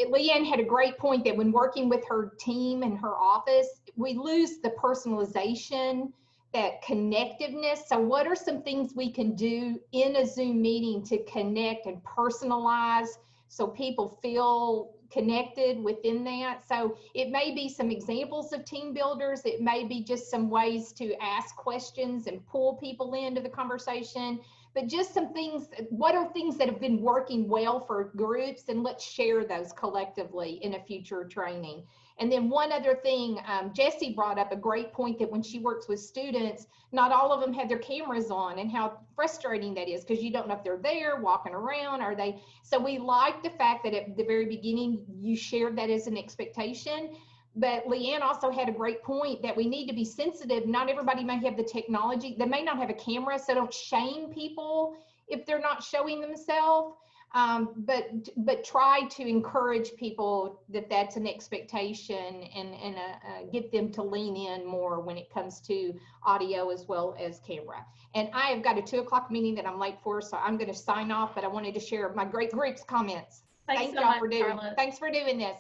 Leanne had a great point that when working with her team and her office, we lose the personalization, that connectiveness. So what are some things we can do in a Zoom meeting to connect and personalize so people feel connected within that? So it may be some examples of team builders. It may be just some ways to ask questions and pull people into the conversation, but just some things. What are things that have been working well for groups, and let's share those collectively in a future training. And then one other thing, Jessie brought up a great point that when she works with students, not all of them have their cameras on, and how frustrating that is because you don't know if they're there walking around. Are they? So we like the fact that at the very beginning you shared that as an expectation. But Leanne also had a great point that we need to be sensitive. Not everybody may have the technology. They may not have a camera, so don't shame people if they're not showing themselves. But try to encourage people that that's an expectation, and get them to lean in more when it comes to audio as well as camera. And I have got a 2 o'clock meeting that I'm late for, so I'm going to sign off, but I wanted to share my great group's comments. Thanks y'all for doing. Charlotte. Thanks for doing this.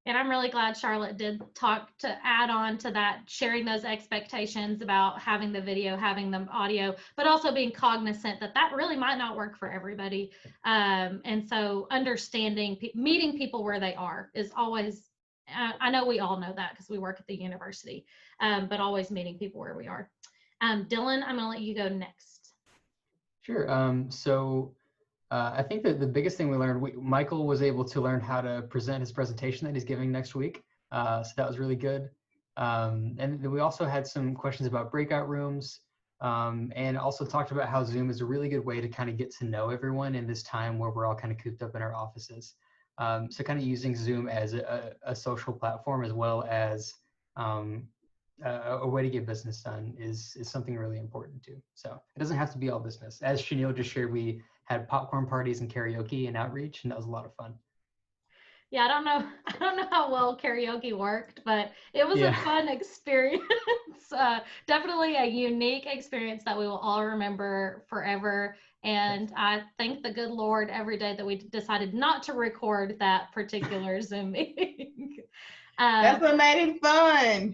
And I'm really glad Charlotte did talk to add on to that, sharing those expectations about having the video, having the audio, but also being cognizant that that really might not work for everybody. And so understanding, meeting people where they are is always, I know we all know that because we work at the university, but always meeting people where we are. Dylan, I'm gonna let you go next. Sure. I think that the biggest thing we learned, Michael was able to learn how to present his presentation that he's giving next week. So that was really good. And then we also had some questions about breakout rooms. and also talked about how Zoom is a really good way to kind of get to know everyone in this time where we're all kind of cooped up in our offices. So kind of using Zoom as a social platform as well as a way to get business done is something really important too. So it doesn't have to be all business. As Chanel just shared, we had popcorn parties and karaoke and outreach, and that was a lot of fun. Yeah, I don't know. I don't know how well karaoke worked, but it was a Yeah. fun experience. Definitely a unique experience that we will all remember forever. And I thank the good Lord every day that we decided not to record that particular Zoom meeting. That's what made it fun.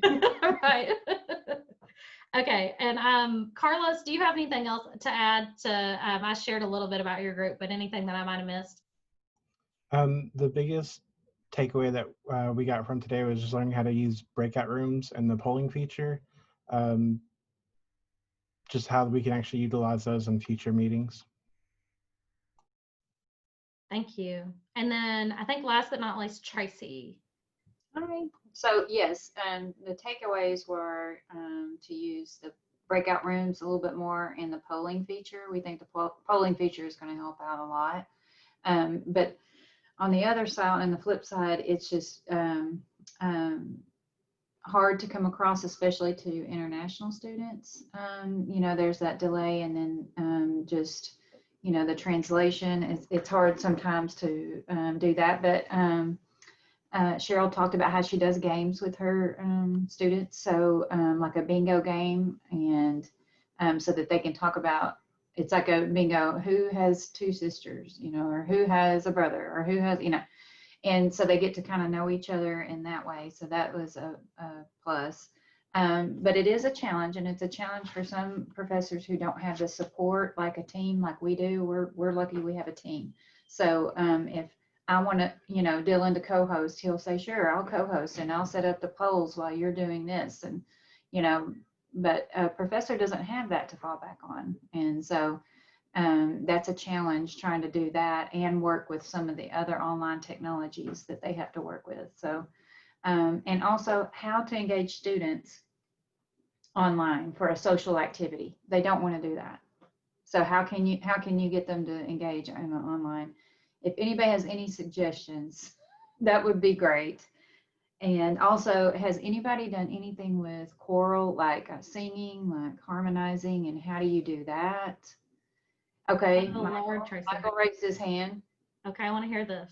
Right. Okay. And Carlos, do you have anything else to add to? I shared a little bit about your group, but anything that I might have missed? The biggest takeaway that we got from today was just learning how to use breakout rooms and the polling feature. Just how we can actually utilize those in future meetings. Thank you. And then I think last but not least, Tracy. Hi. So yes, the takeaways were to use the breakout rooms a little bit more in the polling feature. We think the polling feature is going to help out a lot. But on the other side, on the flip side, it's just hard to come across, especially to international students. You know, there's that delay, and then just, you know, the translation. It's hard sometimes to do that. But Cheryl talked about how she does games with her students, so like a bingo game, and so that they can talk about. It's like a bingo, who has two sisters, you know, or who has a brother, or who has, you know, and so they get to kind of know each other in that way. So that was a plus. But it is a challenge, and it's a challenge for some professors who don't have the support like a team like we do. We're lucky we have a team. So if I want to, you know, Dylan to co-host, he'll say, sure, I'll co-host and I'll set up the polls while you're doing this. And, you know, but a professor doesn't have that to fall back on. And so that's a challenge, trying to do that and work with some of the other online technologies that they have to work with. So, and also how to engage students online for a social activity. They don't want to do that. So how can you get them to engage online? If anybody has any suggestions, that would be great. And also, has anybody done anything with choral, like singing, like harmonizing, and how do you do that? Okay, Oh, Lord, Tracy. Michael raised his hand. Okay, I want to hear this.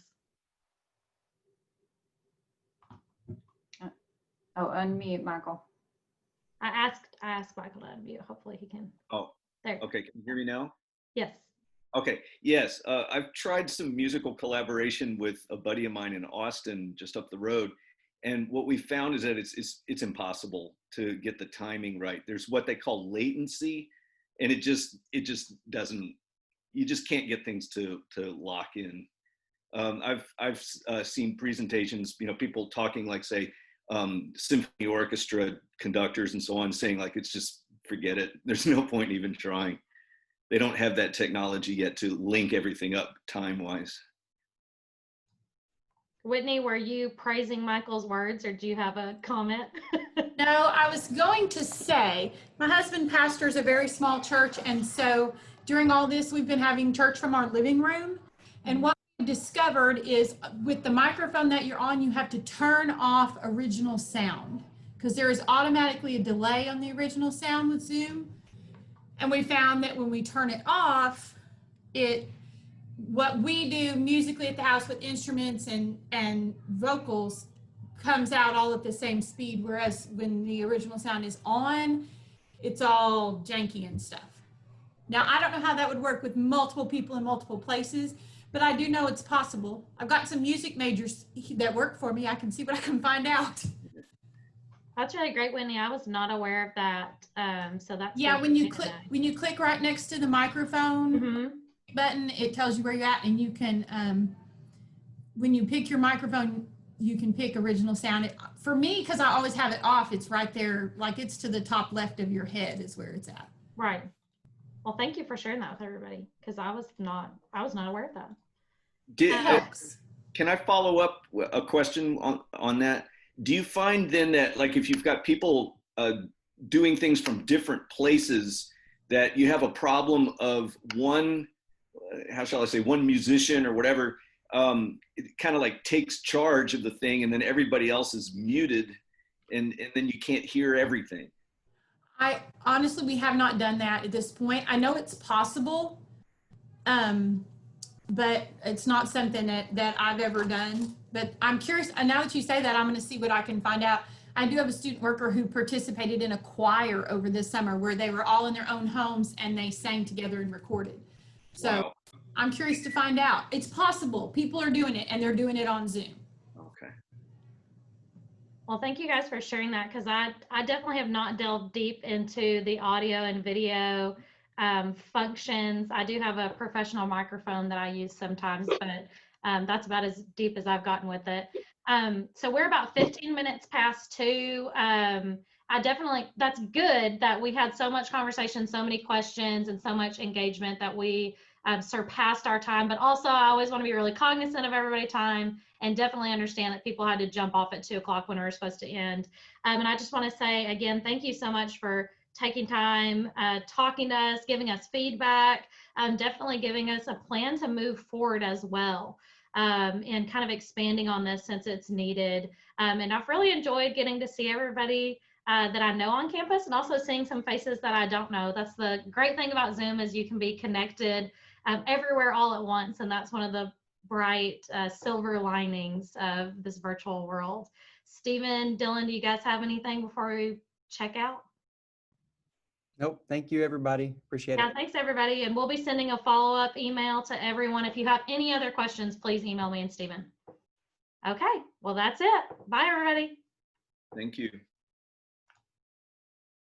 Oh, unmute, Michael. I asked Michael to unmute. Hopefully he can. Oh, There. okay. Can you hear me now? Yes. Okay. Yes. I've tried some musical collaboration with a buddy of mine in Austin, just up the road. And what we found is that it's impossible to get the timing right. There's what they call latency, and it just doesn't. You just can't get things to lock in. I've seen presentations, you know, people talking like, say, symphony orchestra conductors and so on, saying like, it's just, forget it. There's no point in even trying. They don't have that technology yet to link everything up time-wise. Whitney, were you praising Michael's words, or do you have a comment? No, I was going to say, my husband pastors a very small church, and so during all this, we've been having church from our living room. And what we discovered is with the microphone that you're on, you have to turn off original sound because there is automatically a delay on the original sound with Zoom. And we found that when we turn it off, what we do musically at the house with instruments and vocals comes out all at the same speed, whereas when the original sound is on, it's all janky and stuff. Now, I don't know how that would work with multiple people in multiple places, but I do know it's possible. I've got some music majors that work for me. I can see what I can find out. That's really great, Whitney. I was not aware of that. So that's Yeah, good when you to click know. right next to the microphone Mhm. button, it tells you where you're at, and you can when you pick your microphone, you can pick original sound. For me, because I always have it off, it's right there, like it's to the top left of your head is where it's at. Right. Well, thank you for sharing that with everybody, because I was not aware of that. It helps. Can I follow up a question on that? Do you find then that, like, if you've got people doing things from different places, that you have a problem of one, how shall I say, one musician or whatever, it kind of like takes charge of the thing, and then everybody else is muted, and then you can't hear everything. I honestly, we have not done that at this point. I know it's possible, but it's not something that I've ever done. But I'm curious, and now that you say that, I'm going to see what I can find out. I do have a student worker who participated in a choir over this summer where they were all in their own homes and they sang together and recorded. So Wow. I'm curious to find out. It's possible. People are doing it, and they're doing it on Zoom. Okay. Well, thank you guys for sharing that, because I definitely have not delved deep into the audio and video functions. I do have a professional microphone that I use sometimes, but that's about as deep as I've gotten with it. So we're about 15 minutes past 2. That's good that we had so much conversation, so many questions, and so much engagement that we surpassed our time. But also, I always want to be really cognizant of everybody's time and definitely understand that people had to jump off at 2 o'clock when we were supposed to end. And I just want to say again, thank you so much for taking time, talking to us, giving us feedback, definitely giving us a plan to move forward as well, and kind of expanding on this since it's needed. And I've really enjoyed getting to see everybody that I know on campus, and also seeing some faces that I don't know. That's the great thing about Zoom, is you can be connected everywhere all at once, and that's one of the bright silver linings of this virtual world. Stephen, Dylan, do you guys have anything before we check out? Nope. Thank you, everybody. Appreciate Yeah, it. thanks everybody. And we'll be sending a follow-up email to everyone. If you have any other questions, please email me and Stephen. Okay, well, that's it. Bye, everybody. Thank you.